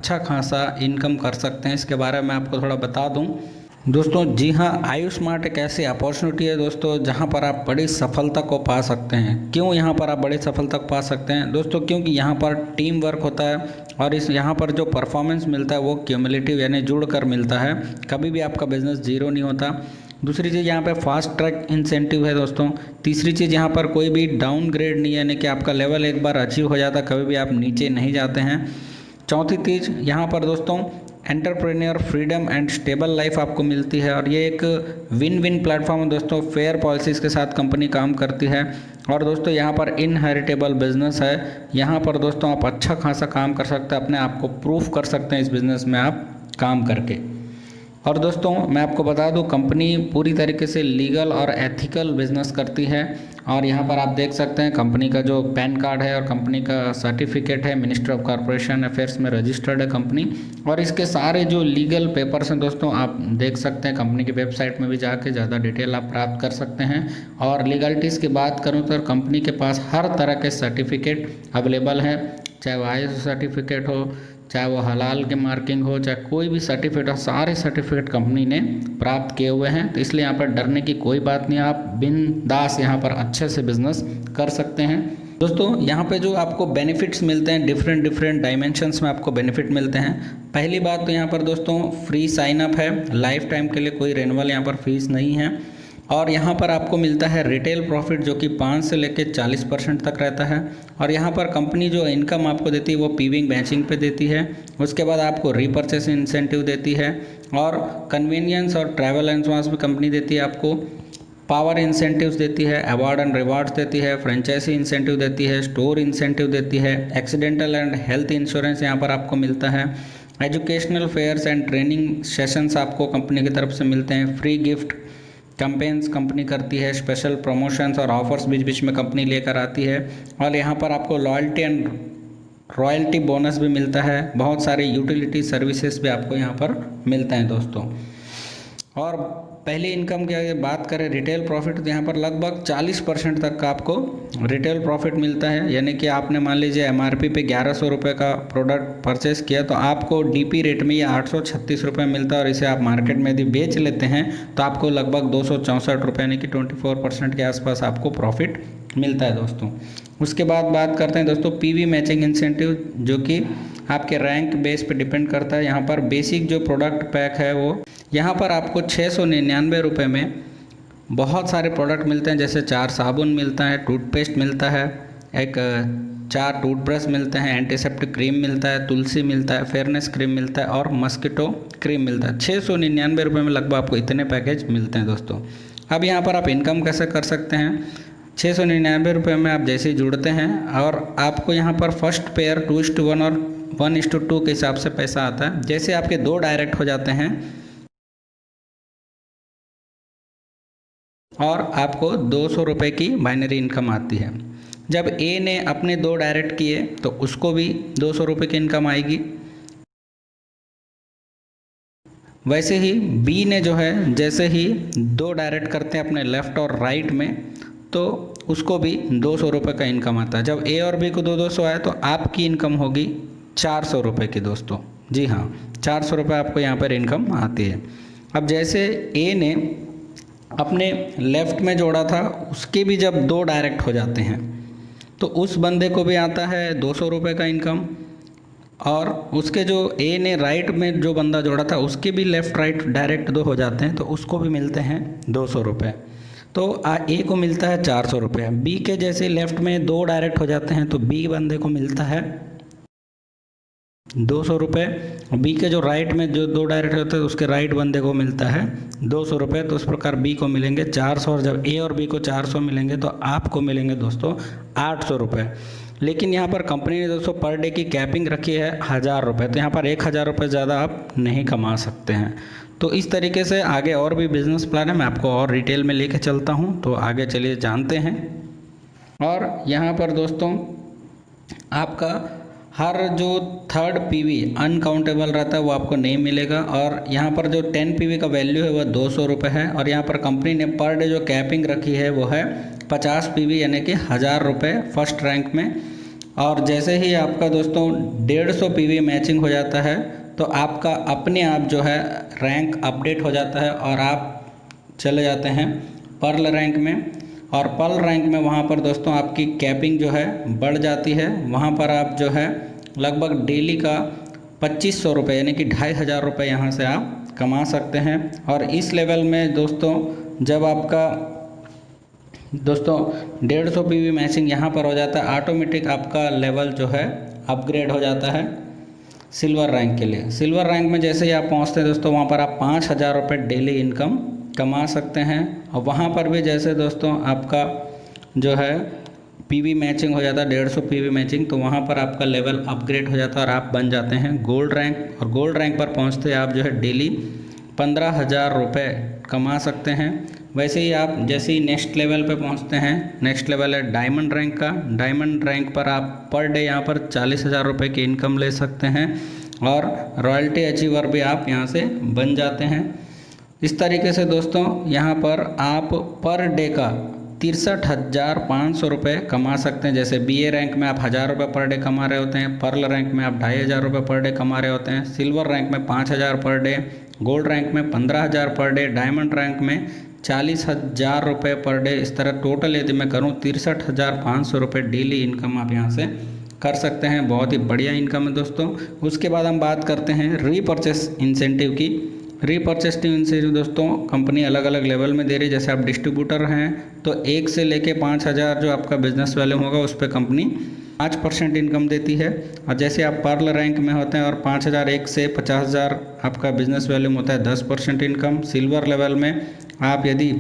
अच्छा खासा इनकम कर सकते हैं। इसके बारे में आपको थोड़ा बता दूं दोस्तों। जी हाँ, आयुष स्मार्ट एक ऐसी अपॉर्चुनिटी है दोस्तों जहाँ पर आप बड़ी सफलता को पा सकते हैं। क्यों यहाँ पर आप बड़ी सफलता को पा सकते हैं दोस्तों? क्योंकि यहाँ पर टीम वर्क होता है और इस यहाँ पर जो परफॉर्मेंस मिलता है वो क्यूमुलेटिव यानी जुड़ कर मिलता है। कभी भी आपका बिजनेस जीरो नहीं होता। दूसरी चीज़ यहाँ पे फास्ट ट्रैक इंसेंटिव है दोस्तों। तीसरी चीज़ यहाँ पर कोई भी डाउनग्रेड नहीं है, यानी कि आपका लेवल एक बार अचीव हो जाता है, कभी भी आप नीचे नहीं जाते हैं। चौथी चीज़ यहाँ पर दोस्तों entrepreneur freedom and stable life आपको मिलती है और ये एक विन विन प्लेटफॉर्म है दोस्तों। फेयर पॉलिसीज़ के साथ कंपनी काम करती है और दोस्तों यहाँ पर इनहेरिटेबल बिजनेस है। यहाँ पर दोस्तों आप अच्छा खासा काम कर सकते हैं, अपने आप को प्रूफ कर सकते हैं इस बिज़नेस में आप काम करके। और दोस्तों मैं आपको बता दूं, कंपनी पूरी तरीके से लीगल और एथिकल बिजनेस करती है। और यहाँ पर आप देख सकते हैं कंपनी का जो पैन कार्ड है और कंपनी का सर्टिफिकेट है, मिनिस्ट्री ऑफ कॉरपोरेशन अफेयर्स में रजिस्टर्ड है कंपनी। और इसके सारे जो लीगल पेपर्स हैं दोस्तों आप देख सकते हैं, कंपनी की वेबसाइट में भी जाके ज़्यादा डिटेल आप प्राप्त कर सकते हैं। और लीगलिटीज़ की बात करूँ तो कंपनी के पास हर तरह के सर्टिफिकेट अवेलेबल हैं, चाहे वो ISO सर्टिफिकेट हो, चाहे वो हलाल के मार्किंग हो, चाहे कोई भी सर्टिफिकेट हो, सारे सर्टिफिकेट कंपनी ने प्राप्त किए हुए हैं। तो इसलिए यहाँ पर डरने की कोई बात नहीं, आप बिंदास यहाँ पर अच्छे से बिजनेस कर सकते हैं। दोस्तों यहाँ पे जो आपको बेनिफिट्स मिलते हैं, डिफरेंट डिफरेंट डायमेंशंस में आपको बेनिफिट मिलते हैं। पहली बात तो यहाँ पर दोस्तों फ्री साइन अप है, लाइफ टाइम के लिए कोई रेनुअल यहाँ पर फीस नहीं है। और यहाँ पर आपको मिलता है रिटेल प्रॉफिट जो कि 5 से लेकर 40% तक रहता है। और यहाँ पर कंपनी जो इनकम आपको देती है वो पीविंग बैचिंग पे देती है। उसके बाद आपको रीपर्चेस इंसेंटिव देती है और कन्वीनियंस और ट्रैवल इंश्योरेंस भी कंपनी देती है आपको। पावर इंसेंटिव्स देती है, अवार्ड एंड रिवार्ड्स देती है, फ्रेंचाइजी इंसेंटिव देती है, स्टोर इंसेंटिव देती है, एक्सीडेंटल एंड हेल्थ इंश्योरेंस यहाँ पर आपको मिलता है। Educational fairs and training sessions आपको कंपनी की तरफ से मिलते हैं। फ्री गिफ्ट कैंपेन्स कंपनी करती है, स्पेशल प्रमोशंस और ऑफर्स बीच बीच में कंपनी लेकर आती है। और यहाँ पर आपको लॉयल्टी एंड रॉयल्टी बोनस भी मिलता है। बहुत सारे यूटिलिटी सर्विसेज भी आपको यहाँ पर मिलते हैं दोस्तों। और पहली इनकम की अगर बात करें रिटेल प्रॉफिट, तो यहाँ पर लगभग 40% तक का आपको रिटेल प्रॉफिट मिलता है। यानी कि आपने मान लीजिए MRP पे 1100 रुपये का प्रोडक्ट परचेस किया तो आपको DP रेट में ये 836 रुपये मिलता है। और इसे आप मार्केट में यदि बेच लेते हैं तो आपको लगभग 264 रुपये यानी कि 24% के आसपास आपको प्रॉफिट मिलता है दोस्तों। उसके बाद बात करते हैं दोस्तों PV मैचिंग इंसेंटिव, जो कि आपके रैंक बेस पे डिपेंड करता है। यहाँ पर बेसिक जो प्रोडक्ट पैक है वो यहाँ पर आपको 699 रुपये में बहुत सारे प्रोडक्ट मिलते हैं। जैसे 4 साबुन मिलता है, टूथपेस्ट मिलता है, एक 4 टूथब्रश मिलते हैं, एंटीसेप्टिक क्रीम मिलता है, तुलसी मिलता है, फेयरनेस क्रीम मिलता है और मस्कीटो क्रीम मिलता है। 699 रुपये में लगभग आपको इतने पैकेज मिलते हैं दोस्तों। अब यहाँ पर आप इनकम कैसे कर सकते हैं? 699 रुपये में आप जैसे ही जुड़ते हैं और आपको यहाँ पर फर्स्ट पेयर 2:1 और 1:2 के हिसाब से पैसा आता है। जैसे आपके 2 डायरेक्ट हो जाते हैं और आपको 200 रुपये की बाइनरी इनकम आती है। जब A ने अपने 2 डायरेक्ट किए तो उसको भी 200 रुपये की इनकम आएगी। वैसे ही B ने जो है जैसे ही 2 डायरेक्ट करते हैं अपने लेफ़्ट और राइट में तो उसको भी 200 रुपये का इनकम आता है। जब A और B को 200 आए तो आपकी इनकम होगी 400 रुपये की दोस्तों। जी हाँ, 400 रुपये आपको यहाँ पर इनकम आती है। अब जैसे A ने अपने लेफ़्ट में जोड़ा था उसके भी जब 2 डायरेक्ट हो जाते हैं तो उस बंदे को भी आता है 200 रुपये का इनकम। और उसके जो A ने राइट में जो बंदा जोड़ा था उसके भी लेफ़्ट राइट डायरेक्ट 2 हो जाते हैं तो उसको भी मिलते हैं 200 रुपये। तो A को मिलता है 400 रुपये। B के जैसे लेफ़्ट में 2 डायरेक्ट हो जाते हैं तो B बंदे को मिलता है 200 रुपये। B के जो राइट में जो 2 डायरेक्ट होते हैं उसके राइट बंदे को मिलता है 200 रुपये। तो उस प्रकार B को मिलेंगे 400 और जब A और B को 400 मिलेंगे तो आपको मिलेंगे दोस्तों 800 रुपये। लेकिन यहाँ पर कंपनी ने दोस्तों पर डे की कैपिंग रखी है 1000 रुपये। तो यहाँ पर 1000 रुपये ज़्यादा आप नहीं कमा सकते हैं। तो इस तरीके से आगे और भी बिजनेस प्लान है, मैं आपको और डिटेल में लेके चलता हूँ। तो आगे चलिए जानते हैं। और यहाँ पर दोस्तों आपका हर जो 3rd PV अनकाउंटेबल रहता है वो आपको नहीं मिलेगा। और यहाँ पर जो 10 PV का वैल्यू है वह 200 रुपये है। और यहाँ पर कंपनी ने पर डे जो कैपिंग रखी है वो है 50 PV यानी कि 1000 रुपये फर्स्ट रैंक में। और जैसे ही आपका दोस्तों 150 पीवी मैचिंग हो जाता है तो आपका अपने आप जो है रैंक अपडेट हो जाता है और आप चले जाते हैं पर्ल रैंक में। और पर्ल रैंक में वहाँ पर दोस्तों आपकी कैपिंग जो है बढ़ जाती है। वहाँ पर आप जो है लगभग डेली का 2500 रुपये यानी कि 2500 रुपये यहाँ से आप कमा सकते हैं। और इस लेवल में दोस्तों जब आपका दोस्तों 150 पीवी मैचिंग यहाँ पर हो जाता है, ऑटोमेटिक आपका लेवल जो है अपग्रेड हो जाता है सिल्वर रैंक के लिए। सिल्वर रैंक में जैसे ही आप पहुँचते हैं दोस्तों वहाँ पर आप 5000 रुपये डेली इनकम कमा सकते हैं। और वहाँ पर भी जैसे दोस्तों आपका जो है पीवी मैचिंग हो जाता है 150 पीवी मैचिंग, तो वहाँ पर आपका लेवल अपग्रेड हो जाता है और आप बन जाते हैं गोल्ड रैंक। और गोल्ड रैंक पर पहुँचते आप जो है डेली 15,000 रुपये कमा सकते हैं। वैसे ही आप जैसे ही नेक्स्ट लेवल पे पहुंचते हैं, नेक्स्ट लेवल है डायमंड रैंक का। डायमंड रैंक पर आप पर डे यहाँ पर 40,000 रुपये की इनकम ले सकते हैं और रॉयल्टी अचीवर भी आप यहाँ से बन जाते हैं। इस तरीके से दोस्तों यहाँ पर आप पर डे का 63,500 रुपये कमा सकते हैं। जैसे BA रैंक में आप 1000 रुपये पर डे कमा रहे होते हैं, पर्ल रैंक में आप 2500 रुपये पर डे कमा रहे होते हैं, सिल्वर रैंक में 5000 पर डे, गोल्ड रैंक में 15,000 पर डे, डायमंड रैंक में 40,000 रुपये पर डे। इस तरह टोटल यदि मैं करूँ 63,500 रुपये डेली इनकम आप यहाँ से कर सकते हैं। बहुत ही बढ़िया इनकम है दोस्तों। उसके बाद हम बात करते हैं रीपरचेस इंसेंटिव की। रीपरचेस इंसेंटिव दोस्तों कंपनी अलग अलग लेवल में दे रही है। जैसे आप डिस्ट्रीब्यूटर हैं तो 1 से लेके 5,000 जो आपका बिजनेस वैल्यूम होगा उस पर कंपनी 5% इनकम देती है। और जैसे आप पर्ल रैंक में होते हैं और 5,000 1 से 50,000 आपका बिजनेस वैल्यूम होता है 10% इनकम। सिल्वर लेवल में आप यदि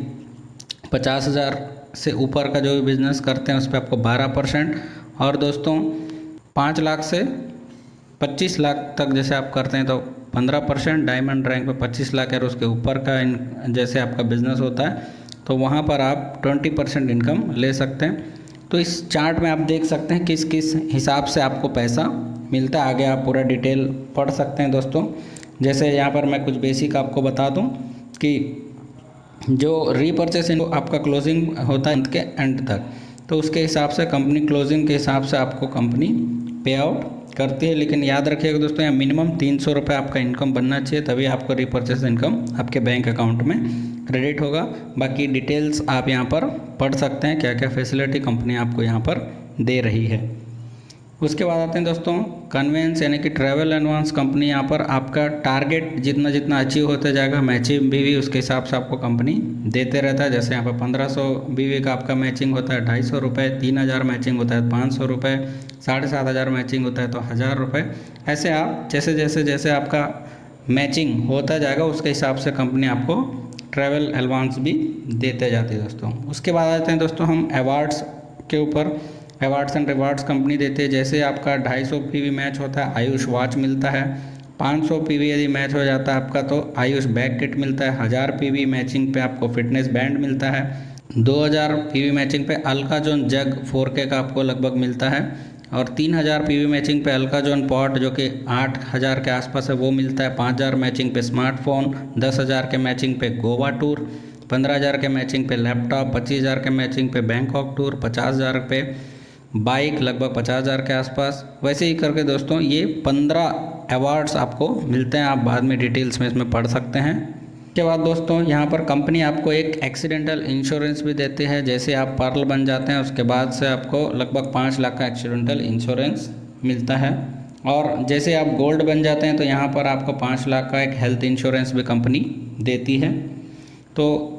50,000 से ऊपर का जो भी बिज़नेस करते हैं उस पर आपको 12%। और दोस्तों 5 लाख से 25 लाख तक जैसे आप करते हैं तो 15%। डायमंड रैंक पे 25 लाख और उसके ऊपर का जैसे आपका बिजनेस होता है तो वहाँ पर आप 20% इनकम ले सकते हैं। तो इस चार्ट में आप देख सकते हैं किस किस हिसाब से आपको पैसा मिलता है। आगे आप पूरा डिटेल पढ़ सकते हैं दोस्तों। जैसे यहाँ पर मैं कुछ बेसिक आपको बता दूँ कि जो रीपरचेस आपका क्लोजिंग होता है मंथ के एंड तक, तो उसके हिसाब से कंपनी क्लोजिंग के हिसाब से आपको कंपनी पे आउट करती है। लेकिन याद रखिएगा दोस्तों यहाँ मिनिमम 300 रुपये आपका इनकम बनना चाहिए, तभी आपको रीपरचेस इनकम आपके बैंक अकाउंट में क्रेडिट होगा। बाकी डिटेल्स आप यहाँ पर पढ़ सकते हैं क्या क्या फैसिलिटी कंपनी आपको यहाँ पर दे रही है। उसके बाद आते हैं दोस्तों कन्वेंस यानी कि ट्रैवल एडवांस कंपनी। यहाँ पर आपका टारगेट जितना जितना अचीव होता जाएगा मैचिंग BV उसके हिसाब से आपको कंपनी देते रहता है। जैसे यहाँ पर 1500 BV का आपका मैचिंग होता है 250 रुपये, 3000 मैचिंग होता है 500 रुपये, 7,500 मैचिंग होता है तो 1000 रुपये। ऐसे आप जैसे जैसे जैसे आपका मैचिंग होता जाएगा उसके हिसाब से कंपनी आपको ट्रैवल एडवांस भी देते जाती है दोस्तों। उसके बाद आते हैं दोस्तों हम अवार्ड्स के ऊपर। अवार्ड्स एंड रिवार्ड्स कंपनी देती है। जैसे आपका 250 PV मैच होता है आयुष वॉच मिलता है, 500 PV यदि मैच हो जाता है आपका तो आयुष बैक किट मिलता है, 1000 PV मैचिंग पे आपको फिटनेस बैंड मिलता है, 2000 PV मैचिंग पे अल्काजोन जग 4K का आपको लगभग मिलता है, और 3000 PV मैचिंग पे अल्काजोन पॉट जो कि 8000 के आसपास है वो मिलता है, 5000 मैचिंग पे स्मार्टफोन, 10,000 के मैचिंग पे गोवा टूर, 15,000 के मैचिंग पे लैपटॉप, 25,000 के मैचिंग पे बैंकॉक टूर, 50,000 पे बाइक लगभग 50,000 के आसपास। वैसे ही करके दोस्तों ये 15 अवार्ड्स आपको मिलते हैं। आप बाद में डिटेल्स में इसमें पढ़ सकते हैं। उसके बाद दोस्तों यहाँ पर कंपनी आपको एक एक्सीडेंटल इंश्योरेंस भी देती है। जैसे आप पर्ल बन जाते हैं उसके बाद से आपको लगभग 5 लाख का एक्सीडेंटल इंश्योरेंस मिलता है। और जैसे आप गोल्ड बन जाते हैं तो यहाँ पर आपको 5 लाख का एक हेल्थ इंश्योरेंस भी कंपनी देती है। तो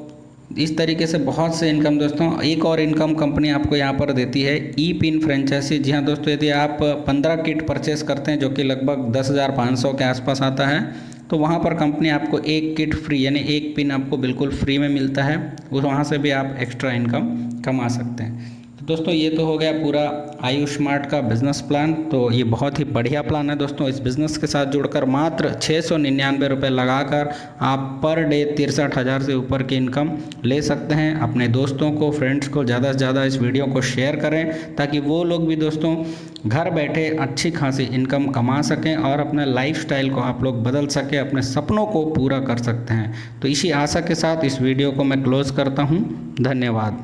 इस तरीके से बहुत से इनकम दोस्तों। एक और इनकम कंपनी आपको यहाँ पर देती है ई पिन फ्रेंचाइजी। जी हाँ दोस्तों, यदि आप 15 किट परचेस करते हैं जो कि लगभग 10,500 के आसपास आता है तो वहाँ पर कंपनी आपको एक किट फ्री यानी एक पिन आपको बिल्कुल फ्री में मिलता है। वहाँ से भी आप एक्स्ट्रा इनकम कमा सकते हैं। तो दोस्तों ये तो हो गया पूरा आयुष स्मार्ट का बिज़नेस प्लान। तो ये बहुत ही बढ़िया प्लान है दोस्तों। इस बिज़नेस के साथ जुड़कर मात्र 699 रुपये लगाकर आप पर डे 63,000 से ऊपर की इनकम ले सकते हैं। अपने दोस्तों को, फ्रेंड्स को ज़्यादा से ज़्यादा इस वीडियो को शेयर करें ताकि वो लोग भी दोस्तों घर बैठे अच्छी खासी इनकम कमा सकें और अपने लाइफस्टाइल को आप लोग बदल सकें, अपने सपनों को पूरा कर सकते हैं। तो इसी आशा के साथ इस वीडियो को मैं क्लोज़ करता हूँ। धन्यवाद।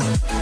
है।